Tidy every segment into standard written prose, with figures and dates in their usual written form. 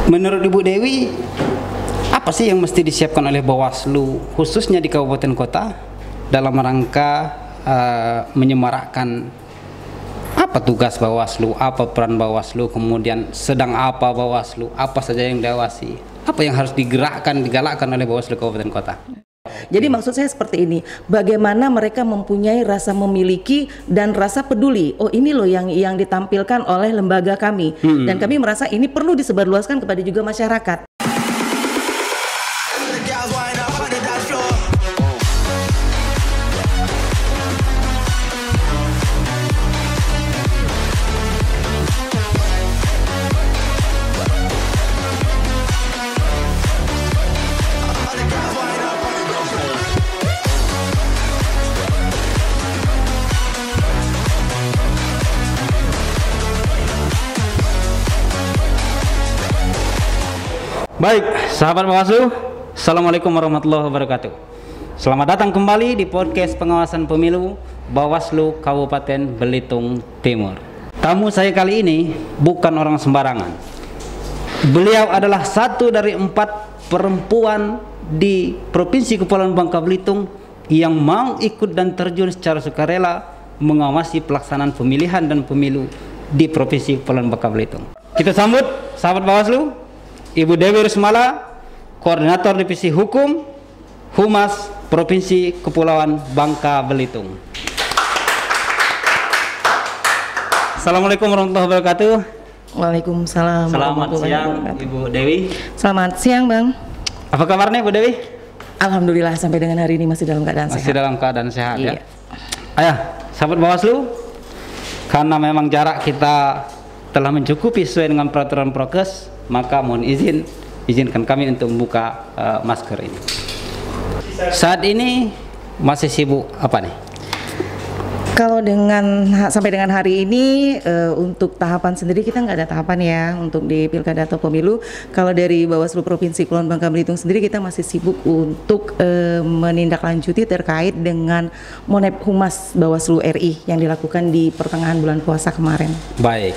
Menurut Ibu Dewi, apa sih yang mesti disiapkan oleh Bawaslu khususnya di kabupaten kota dalam rangka menyemarakkan apa tugas Bawaslu, apa peran Bawaslu, kemudian sedang apa Bawaslu, apa saja yang diawasi, apa yang harus digalakkan oleh Bawaslu kabupaten kota? Jadi maksud saya seperti ini, bagaimana mereka mempunyai rasa memiliki dan rasa peduli. Oh, ini loh yang ditampilkan oleh lembaga kami, dan kami merasa ini perlu disebarluaskan kepada juga masyarakat. Baik, sahabat Bawaslu, Assalamualaikum warahmatullahi wabarakatuh. Selamat datang kembali di podcast pengawasan pemilu Bawaslu Kabupaten Belitung Timur. Tamu saya kali ini bukan orang sembarangan. Beliau adalah satu dari 4 perempuan di Provinsi Kepulauan Bangka Belitung yang mau ikut dan terjun secara sukarela mengawasi pelaksanaan pemilihan dan pemilu di Provinsi Kepulauan Bangka Belitung. Kita sambut sahabat Bawaslu, Ibu Dewi Rusmala, Koordinator Divisi Hukum Humas Provinsi Kepulauan Bangka Belitung. Assalamualaikum warahmatullahi wabarakatuh. Waalaikumsalam. Selamat siang Ibu Dewi. Selamat siang Bang. Apa kabarnya Ibu Dewi? Alhamdulillah sampai dengan hari ini masih dalam keadaan sehat. Masih dalam keadaan sehat, iya. Ya. Ayah, sahabat Bawaslu, karena memang jarak kita telah mencukupi sesuai dengan peraturan prokes, maka mohon izinkan kami untuk membuka masker ini. Saat ini masih sibuk apa nih? Kalau sampai dengan hari ini untuk tahapan sendiri kita nggak ada tahapan ya untuk di pilkada atau pemilu. Kalau dari Bawaslu Provinsi Kepulauan Bangka Belitung sendiri kita masih sibuk untuk menindaklanjuti terkait dengan Monep Humas Bawaslu RI yang dilakukan di pertengahan bulan puasa kemarin. Baik.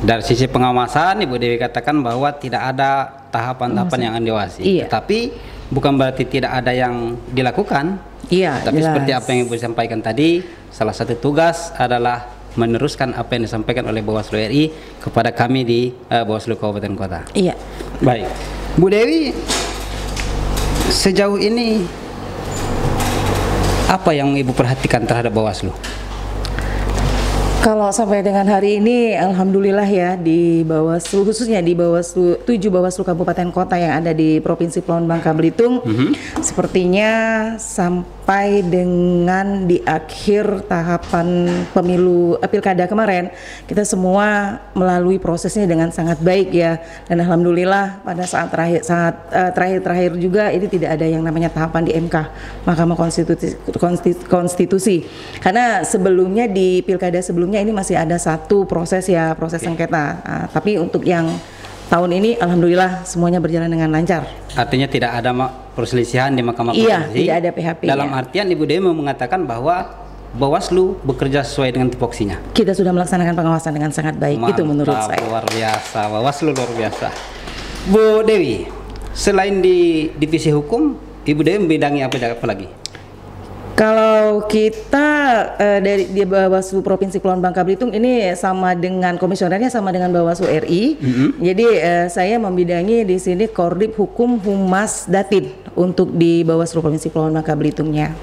Dari sisi pengawasan, Ibu Dewi katakan bahwa tidak ada tahapan-tahapan yang diawasi. Iya. Tapi bukan berarti tidak ada yang dilakukan. Iya. Tapi jelas. seperti apa yang Ibu sampaikan tadi, salah satu tugas adalah meneruskan apa yang disampaikan oleh Bawaslu RI kepada kami di Bawaslu Kabupaten Kota. Iya. Baik, Bu Dewi, sejauh ini apa yang Ibu perhatikan terhadap Bawaslu? Kalau sampai dengan hari ini, alhamdulillah ya di Bawaslu, khususnya di Bawaslu 7 Bawaslu Kabupaten Kota yang ada di Provinsi Kepulauan Bangka Belitung, sepertinya sampai dengan di akhir tahapan pemilu pilkada kemarin, kita semua melalui prosesnya dengan sangat baik ya, dan alhamdulillah pada saat terakhir juga ini tidak ada yang namanya tahapan di MK Mahkamah Konstitusi, karena sebelumnya di pilkada sebelumnya ini masih ada satu proses ya, proses sengketa. Tapi untuk yang tahun ini alhamdulillah semuanya berjalan dengan lancar. Artinya tidak ada perselisihan di Mahkamah Konstitusi. Iya, tidak ada PHP. Dalam artian Ibu Dewi mau mengatakan bahwa Bawaslu bekerja sesuai dengan tupoksinya. Kita sudah melaksanakan pengawasan dengan sangat baik. Mantap, itu menurut saya. Luar biasa, Bawaslu luar biasa. Bu Dewi, selain di divisi hukum, Ibu Dewi membidangi apa lagi? Kalau kita dari di Bawaslu Provinsi Kepulauan Bangka Belitung ini sama dengan komisionernya sama dengan Bawaslu RI. Jadi saya membidangi di sini Koordip Hukum Humas Datin untuk di Bawaslu Provinsi Kepulauan Bangka Belitungnya.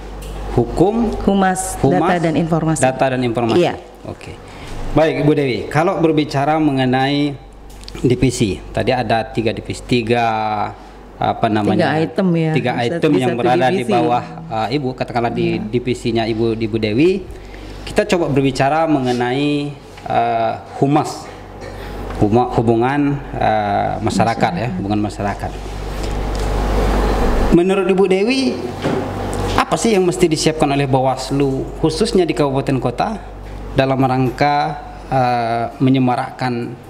Hukum, Humas Data dan Informasi. Data dan Informasi. Iya. Oke. Baik, Bu Dewi. Kalau berbicara mengenai divisi, tadi ada 3 divisi, 3 item ya, 3 item yang berada divisi di bawah Ibu, katakanlah di divisinya Ibu Dewi. Kita coba berbicara mengenai hubungan masyarakat ya, hubungan masyarakat. Menurut Ibu Dewi, apa sih yang mesti disiapkan oleh Bawaslu khususnya di kabupaten kota dalam rangka menyemarakkan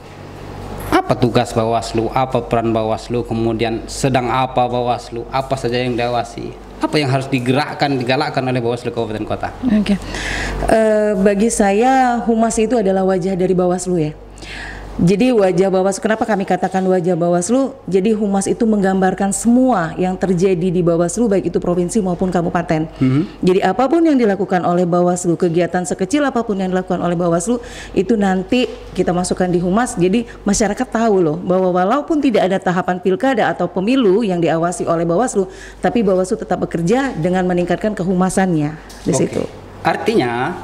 apa tugas Bawaslu, apa peran Bawaslu, kemudian sedang apa Bawaslu, apa saja yang diawasi, apa yang harus digalakkan oleh Bawaslu Kabupaten Kota? Bagi saya humas itu adalah wajah dari Bawaslu ya. Jadi wajah Bawaslu, kenapa kami katakan wajah Bawaslu? Jadi humas itu menggambarkan semua yang terjadi di Bawaslu, baik itu provinsi maupun kabupaten. Jadi apapun yang dilakukan oleh Bawaslu, kegiatan sekecil apapun yang dilakukan oleh Bawaslu, itu nanti kita masukkan di humas. Jadi masyarakat tahu loh bahwa walaupun tidak ada tahapan pilkada atau pemilu yang diawasi oleh Bawaslu, tapi Bawaslu tetap bekerja dengan meningkatkan kehumasannya di situ. Artinya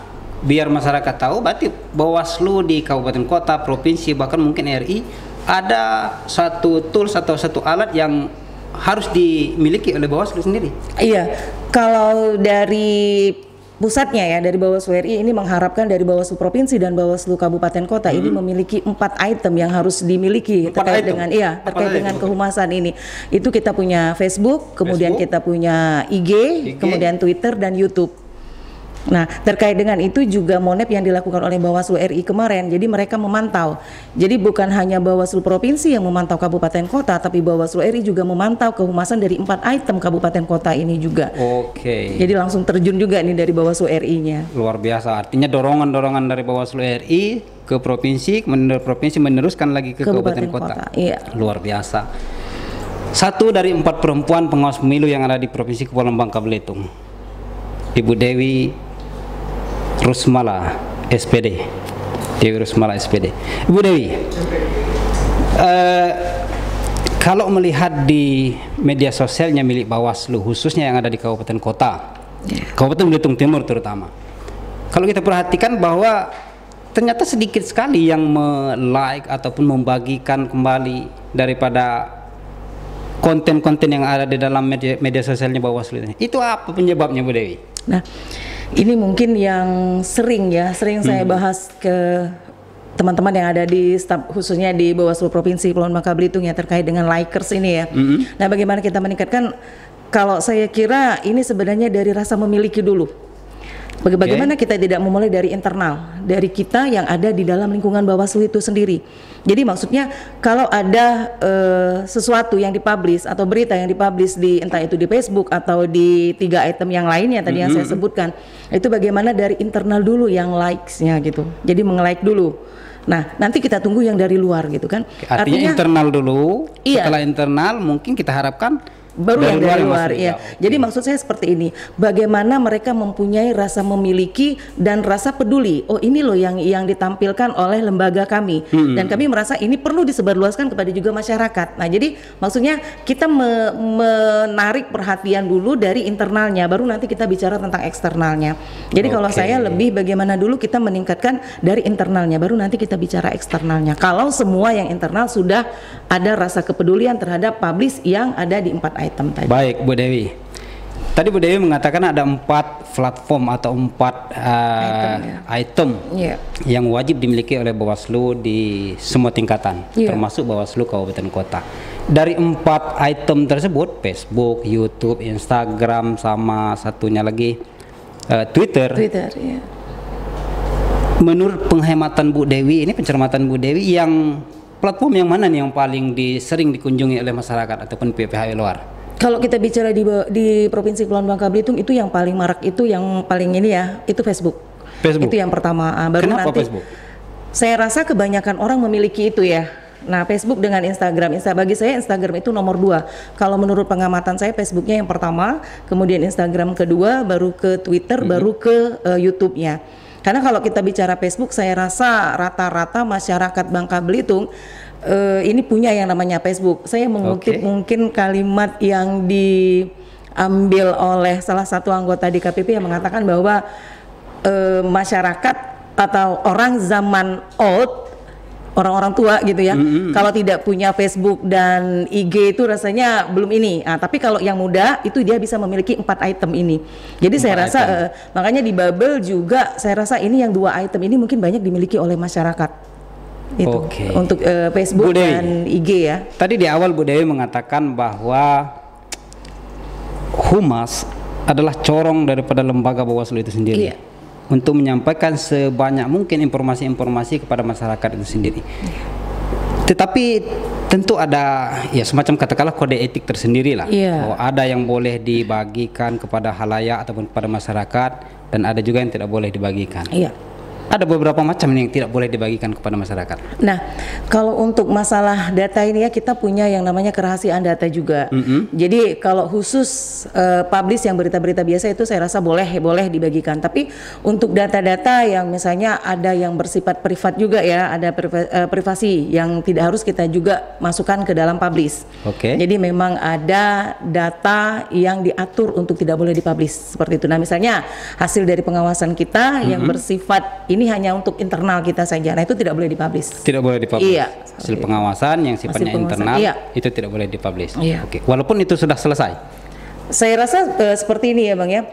biar masyarakat tahu, berarti Bawaslu di kabupaten kota, provinsi, bahkan mungkin RI ada satu tools atau satu alat yang harus dimiliki oleh Bawaslu sendiri. Iya, kalau dari pusatnya ya, dari Bawaslu RI ini mengharapkan dari Bawaslu provinsi dan Bawaslu kabupaten kota ini memiliki 4 item yang harus dimiliki terkait dengan dengan kehumasan ini. Itu kita punya Facebook, kemudian kita punya IG, kemudian Twitter dan YouTube. Nah, terkait dengan itu juga Monep yang dilakukan oleh Bawaslu RI kemarin, jadi mereka memantau. Jadi bukan hanya Bawaslu provinsi yang memantau kabupaten kota, tapi Bawaslu RI juga memantau kehumasan dari 4 item kabupaten kota ini juga. Oke. Jadi langsung terjun juga nih dari Bawaslu RI-nya. Luar biasa, artinya dorongan-dorongan dari Bawaslu RI ke provinsi, kemudian provinsi meneruskan lagi ke kabupaten kota. Iya. Luar biasa. 1 dari 4 perempuan pengawas pemilu yang ada di Provinsi Kepulauan Bangka Belitung, Ibu Dewi Rusmala SPD. Dewi Rusmala SPD. Ibu Dewi, kalau melihat di media sosialnya milik Bawaslu, khususnya yang ada di kabupaten kota, Kabupaten Belitung Timur terutama, kalau kita perhatikan bahwa ternyata sedikit sekali yang like ataupun membagikan kembali daripada konten-konten yang ada di dalam media sosialnya Bawaslu ini. Itu apa penyebabnya, Bu Dewi? Nah, ini mungkin yang sering saya bahas ke teman-teman yang ada di staf, khususnya di Bawaslu Provinsi Kepulauan Bangka Belitung ya, terkait dengan likers ini ya. Nah, bagaimana kita meningkatkan? Kalau saya kira ini sebenarnya dari rasa memiliki dulu. Bagaimana kita tidak memulai dari internal, dari kita yang ada di dalam lingkungan Bawaslu itu sendiri. Jadi maksudnya kalau ada sesuatu yang dipublish atau berita yang dipublish di entah itu di Facebook atau di 3 item yang lainnya tadi yang saya sebutkan, itu bagaimana dari internal dulu yang likes-nya gitu. Jadi meng-like dulu. Nah, nanti kita tunggu yang dari luar gitu kan. Artinya internal dulu, setelah internal mungkin kita harapkan baru yang dari luar ya. Jadi maksud saya seperti ini, bagaimana mereka mempunyai rasa memiliki dan rasa peduli. Oh, ini loh yang ditampilkan oleh lembaga kami, dan kami merasa ini perlu disebarluaskan kepada juga masyarakat. Nah, jadi maksudnya kita menarik perhatian dulu dari internalnya, baru nanti kita bicara tentang eksternalnya. Jadi kalau saya lebih bagaimana dulu kita meningkatkan dari internalnya, baru nanti kita bicara eksternalnya. Kalau semua yang internal sudah ada rasa kepedulian terhadap publish yang ada di 4 item tadi. Baik, Bu Dewi. Tadi Bu Dewi mengatakan ada 4 platform atau 4 item yang wajib dimiliki oleh Bawaslu di semua tingkatan, termasuk Bawaslu Kabupaten Kota. Dari 4 item tersebut, Facebook, YouTube, Instagram, sama satunya lagi Twitter. Ya. Menurut penghematan Bu Dewi, ini pencermatan Bu Dewi, yang platform yang mana nih yang paling sering dikunjungi oleh masyarakat ataupun PPH luar? Kalau kita bicara di Provinsi Kepulauan Bangka Belitung, itu yang paling marak, itu yang paling ini ya, itu Facebook. Itu yang pertama. Baru Kenapa nanti Facebook? Saya rasa kebanyakan orang memiliki itu ya. Nah, Facebook dengan Instagram. Bagi saya Instagram itu nomor 2. Kalau menurut pengamatan saya, Facebooknya yang pertama, kemudian Instagram kedua, baru ke Twitter, baru ke YouTube-nya. Karena kalau kita bicara Facebook, saya rasa rata-rata masyarakat Bangka Belitung ini punya yang namanya Facebook. Saya mengutip mungkin kalimat yang diambil oleh salah satu anggota DKPP yang mengatakan bahwa masyarakat atau orang zaman old, orang-orang tua gitu ya, kalau tidak punya Facebook dan IG itu rasanya belum ini. Tapi kalau yang muda itu dia bisa memiliki 4 item ini. Jadi saya rasa makanya di Bubble juga saya rasa ini yang 2 item ini mungkin banyak dimiliki oleh masyarakat. Itu untuk Facebook dan IG ya. Tadi di awal Bu Dewi mengatakan bahwa humas adalah corong daripada lembaga Bawaslu itu sendiri. Untuk menyampaikan sebanyak mungkin informasi-informasi kepada masyarakat itu sendiri. Tetapi tentu ada ya semacam katakanlah kode etik tersendiri lah. Bahwa ada yang boleh dibagikan kepada halayak ataupun kepada masyarakat, dan ada juga yang tidak boleh dibagikan. ada beberapa macam yang tidak boleh dibagikan kepada masyarakat. Nah, kalau untuk masalah data ini ya, kita punya yang namanya kerahasiaan data juga. Jadi kalau khusus publish yang berita-berita biasa itu saya rasa boleh dibagikan. Tapi untuk data-data yang misalnya ada yang bersifat privat juga ya, ada privasi yang tidak harus kita juga masukkan ke dalam publish. Oke. Jadi memang ada data yang diatur untuk tidak boleh dipublish seperti itu. Nah, misalnya hasil dari pengawasan kita yang bersifat ini hanya untuk internal kita saja. Nah, itu tidak boleh dipublish. Tidak boleh dipublish. Iya. Hasil pengawasan yang sifatnya internal itu tidak boleh dipublish. Iya. Oke. Walaupun itu sudah selesai. Saya rasa seperti ini ya Bang ya.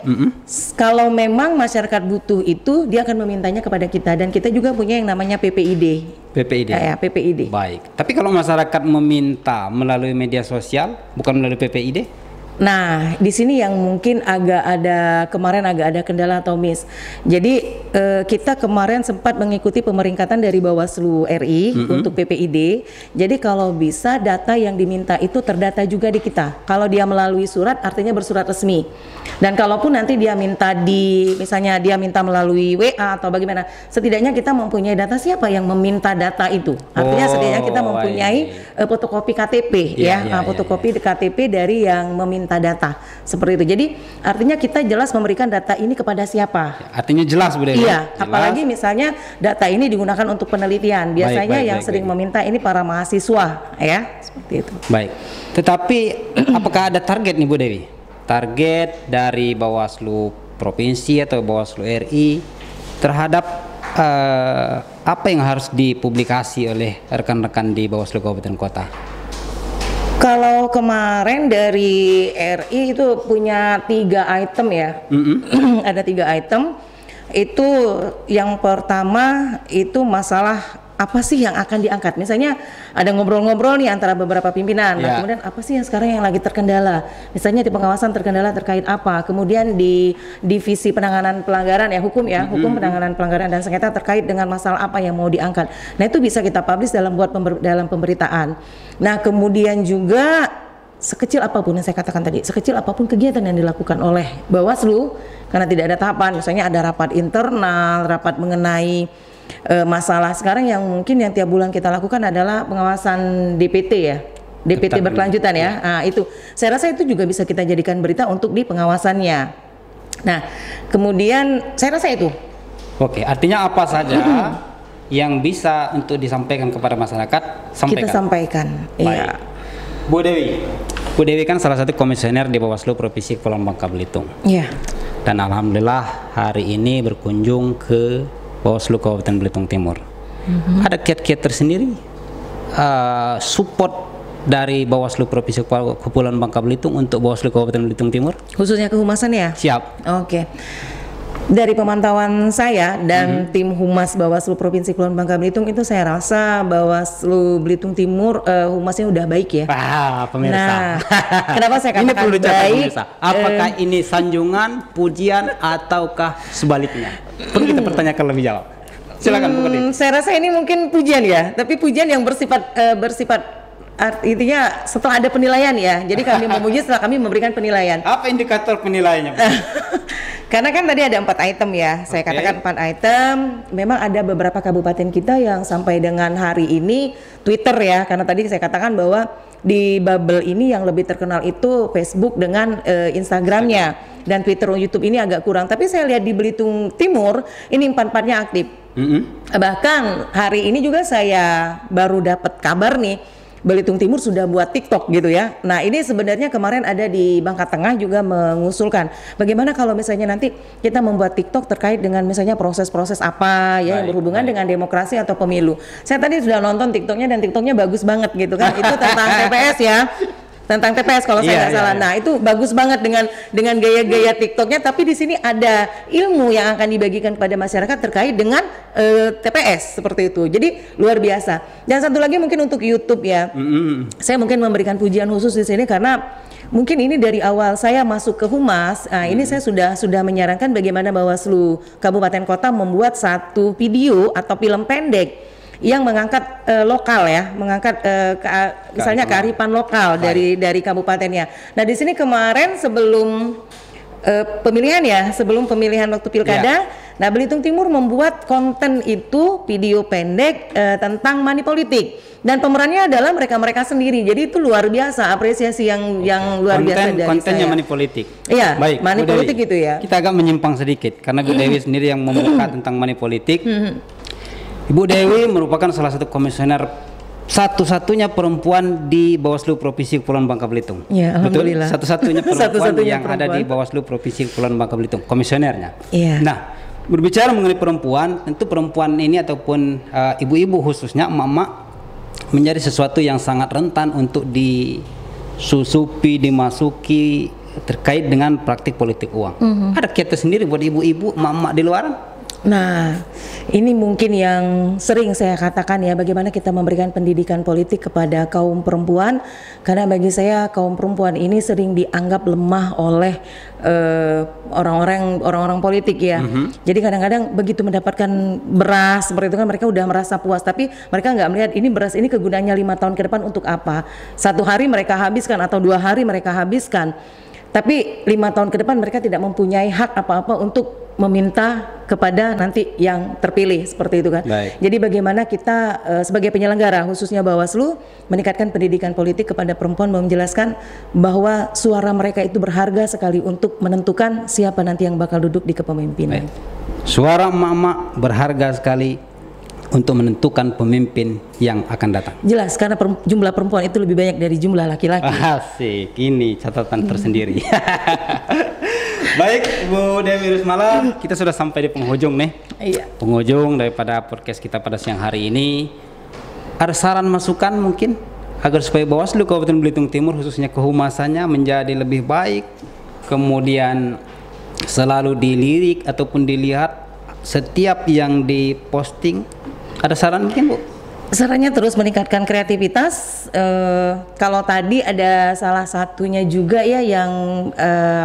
Kalau memang masyarakat butuh itu, dia akan memintanya kepada kita, dan kita juga punya yang namanya PPID. PPID. Ya, PPID. Baik. Tapi kalau masyarakat meminta melalui media sosial, bukan melalui PPID? Nah, di sini yang mungkin kemarin agak ada kendala atau miss. Jadi kita kemarin sempat mengikuti pemeringkatan dari Bawaslu RI untuk PPID. Jadi kalau bisa data yang diminta itu terdata juga di kita. Kalau dia melalui surat, artinya bersurat resmi. Dan kalaupun nanti dia minta misalnya dia minta melalui WA atau bagaimana, setidaknya kita mempunyai data siapa yang meminta data itu. Artinya setidaknya kita mempunyai fotokopi KTP fotokopi KTP dari yang meminta data seperti itu. Jadi artinya kita jelas memberikan data ini kepada siapa. Artinya jelas Bu Dewi. Iya, jelas. Apalagi misalnya data ini digunakan untuk penelitian. Biasanya yang sering meminta ini para mahasiswa ya, seperti itu. Baik. Tetapi apakah ada target nih Bu Dewi? Target dari Bawaslu Provinsi atau Bawaslu RI terhadap apa yang harus dipublikasi oleh rekan-rekan di Bawaslu Kabupaten Kota? Kalau kemarin dari RI itu punya 3 item ya. Ada 3 item. Itu yang pertama itu masalah apa sih yang akan diangkat. Misalnya ada ngobrol-ngobrol nih antara beberapa pimpinan. Nah, kemudian apa sih yang sekarang yang lagi terkendala? Misalnya di pengawasan terkendala terkait apa? Kemudian di divisi penanganan pelanggaran ya, hukum penanganan pelanggaran dan sengketa terkait dengan masalah apa yang mau diangkat. Nah, itu bisa kita publish dalam pemberitaan. Nah, kemudian juga sekecil apapun yang saya katakan tadi, sekecil apapun kegiatan yang dilakukan oleh Bawaslu karena tidak ada tahapan, misalnya ada rapat internal, rapat mengenai masalah sekarang yang mungkin yang tiap bulan kita lakukan adalah pengawasan DPT ya, DPT berkelanjutan ya. Nah, itu saya rasa itu juga bisa kita jadikan berita untuk di pengawasannya. Nah, kemudian saya rasa itu. Oke, artinya apa saja yang bisa untuk disampaikan kepada masyarakat, sampaikan. Kita sampaikan. Iya. Bu Dewi kan salah satu komisioner di Bawaslu Provinsi Kepulauan Bangka Belitung. Iya. Dan alhamdulillah hari ini berkunjung ke Bawaslu Kabupaten Belitung Timur. Ada kiat-kiat tersendiri support dari Bawaslu Provinsi Kepulauan Bangka Belitung untuk Bawaslu Kabupaten Belitung Timur? Khususnya kehumasan ya? Siap. Oke. Dari pemantauan saya dan tim Humas Bawaslu Provinsi Kepulauan Bangka Belitung itu saya rasa Bawaslu Belitung Timur humasnya udah baik ya. Pemirsa. Nah, kenapa saya katakan ini perlu dicatat, baik? Pemirsa. Apakah ini sanjungan, pujian, ataukah sebaliknya? Perlu kita pertanyakan lebih jauh. Silakan Bu Dewi. Saya rasa ini mungkin pujian ya, tapi pujian yang bersifat intinya setelah ada penilaian ya. Jadi kami memuji setelah kami memberikan penilaian. Apa indikator penilaiannya? Karena kan tadi ada 4 item ya, saya katakan 4 item. Memang ada beberapa kabupaten kita yang sampai dengan hari ini Twitter ya, karena tadi saya katakan bahwa di bubble ini yang lebih terkenal itu Facebook dengan Instagramnya, dan Twitter dan YouTube ini agak kurang. Tapi saya lihat di Belitung Timur ini 4-4-nya aktif. Bahkan hari ini juga saya baru dapat kabar nih, Belitung Timur sudah buat TikTok gitu ya. Nah, ini sebenarnya kemarin ada di Bangka Tengah juga mengusulkan bagaimana kalau misalnya nanti kita membuat TikTok terkait dengan misalnya proses-proses apa ya yang berhubungan dengan demokrasi atau pemilu. Saya tadi sudah nonton TikToknya dan TikToknya bagus banget gitu kan. Itu tentang TPS ya. Tentang TPS kalau saya nggak salah. Nah, itu bagus banget dengan gaya-gaya TikToknya, tapi di sini ada ilmu yang akan dibagikan kepada masyarakat terkait dengan TPS seperti itu. Jadi luar biasa. Dan satu lagi mungkin untuk YouTube ya. Saya mungkin memberikan pujian khusus di sini karena mungkin ini dari awal saya masuk ke Humas. Nah, ini saya sudah menyarankan bagaimana Bawaslu Kabupaten Kota membuat satu video atau film pendek yang mengangkat lokal ya, mengangkat misalnya kearifan lokal dari kabupatennya. Nah, di sini kemarin sebelum pemilihan ya, sebelum pemilihan waktu pilkada, Nah, Belitung Timur membuat konten itu video pendek tentang money politik dan pemerannya adalah mereka-mereka sendiri. Jadi itu luar biasa, apresiasi yang luar biasa dari kontennya saya. money politik. Iya, baik. money politik gitu ya. Kita agak menyimpang sedikit karena Bu Dewi sendiri yang membuka tentang money politik. Ibu Dewi merupakan salah satu komisioner satu-satunya perempuan di Bawaslu Provinsi Kepulauan Bangka Belitung. Ya, alhamdulillah. Betul? Satu-satunya perempuan Satu-satunya yang ada di Bawaslu Provinsi Kepulauan Bangka Belitung, komisionernya. Iya. Nah, berbicara mengenai perempuan, tentu perempuan ini ataupun ibu-ibu khususnya emak-emak menjadi sesuatu yang sangat rentan untuk disusupi, dimasuki terkait dengan praktik politik uang. Ada kiat sendiri buat ibu-ibu, emak-emak di luaran? Nah, ini mungkin yang sering saya katakan ya, bagaimana kita memberikan pendidikan politik kepada kaum perempuan, karena bagi saya kaum perempuan ini sering dianggap lemah oleh orang-orang politik ya. Jadi kadang-kadang begitu mendapatkan beras seperti itu kan mereka udah merasa puas, tapi mereka nggak melihat ini beras ini kegunaannya 5 tahun ke depan untuk apa. 1 hari mereka habiskan atau 2 hari mereka habiskan. Tapi 5 tahun ke depan mereka tidak mempunyai hak apa-apa untuk meminta kepada nanti yang terpilih seperti itu kan. Baik. Jadi bagaimana kita sebagai penyelenggara khususnya Bawaslu meningkatkan pendidikan politik kepada perempuan, menjelaskan bahwa suara mereka itu berharga sekali untuk menentukan siapa nanti yang bakal duduk di kepemimpinan. Baik. Suara emak-emak berharga sekali untuk menentukan pemimpin yang akan datang. Jelas, karena jumlah perempuan itu lebih banyak dari jumlah laki-laki. Asik, ini catatan tersendiri. Baik, Bu Dewi Rusmala, kita sudah sampai di penghujung nih. Iya. Penghujung daripada podcast kita pada siang hari ini. Ada saran masukan mungkin agar supaya Bawaslu Kabupaten Belitung Timur khususnya kehumasannya menjadi lebih baik, kemudian selalu dilirik ataupun dilihat setiap yang diposting. Ada saran mungkin, Bu? Sarannya terus meningkatkan kreativitas. Kalau tadi ada salah satunya juga ya yang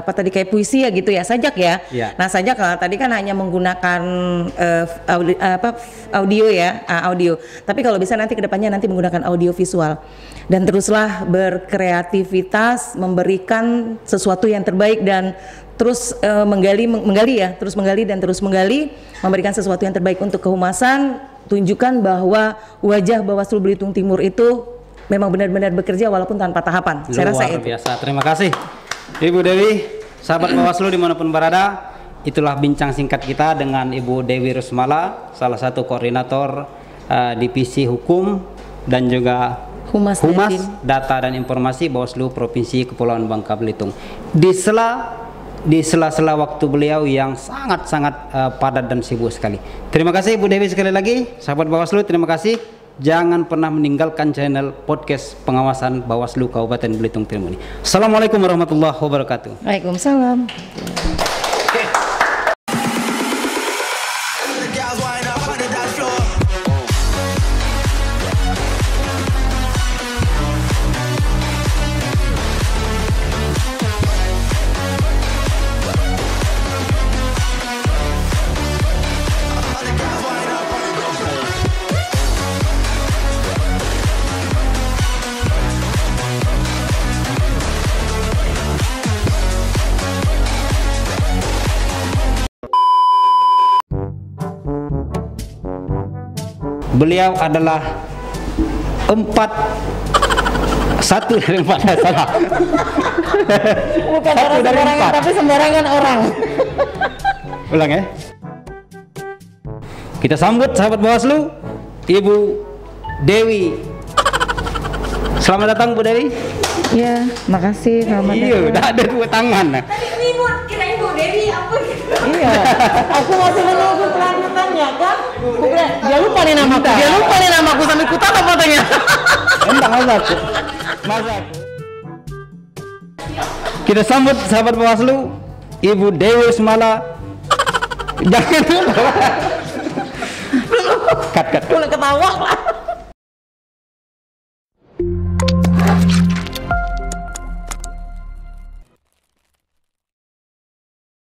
apa tadi kayak puisi ya gitu ya, sajak ya. Ya. Nah sajak kalau tadi kan hanya menggunakan audio ya, audio. Tapi kalau bisa nanti kedepannya nanti menggunakan audio visual. Dan teruslah berkreativitas, memberikan sesuatu yang terbaik dan terus menggali dan terus menggali, memberikan sesuatu yang terbaik untuk kehumasan. Tunjukkan bahwa wajah Bawaslu Belitung Timur itu memang benar-benar bekerja walaupun tanpa tahapan. Saya rasa Luar itu. biasa. Terima kasih Ibu Dewi, sahabat Bawaslu dimanapun berada. Itulah bincang singkat kita dengan Ibu Dewi Rusmala, salah satu koordinator divisi hukum dan juga Humas Data dan Informasi Bawaslu Provinsi Kepulauan Bangka Belitung. Di sela-sela waktu beliau yang sangat-sangat padat dan sibuk sekali. Terima kasih Bu Dewi sekali lagi. Sahabat Bawaslu, terima kasih. Jangan pernah meninggalkan channel podcast pengawasan Bawaslu Kabupaten Belitung Timur ini. Assalamualaikum warahmatullahi wabarakatuh. Waalaikumsalam. Beliau adalah satu dari 4 salah. Bukan orang sembarangan, tapi sembarangan orang. Ulang ya. Kita sambut sahabat Bawaslu, Ibu Dewi. Selamat datang Bu Dewi. Iya, makasih. Selamat Iya, datang. udah ada 2 tangan. Ini mau kirain Bu Dewi apa gitu. Iya, aku masih menunggu pelanjutannya kan. Dia lupa nih namaku. Sampai kutangkap fotonya. Entah aku. Kita sambut sahabat Bawaslu, Ibu Dewi Rusmala. Jangan lupa.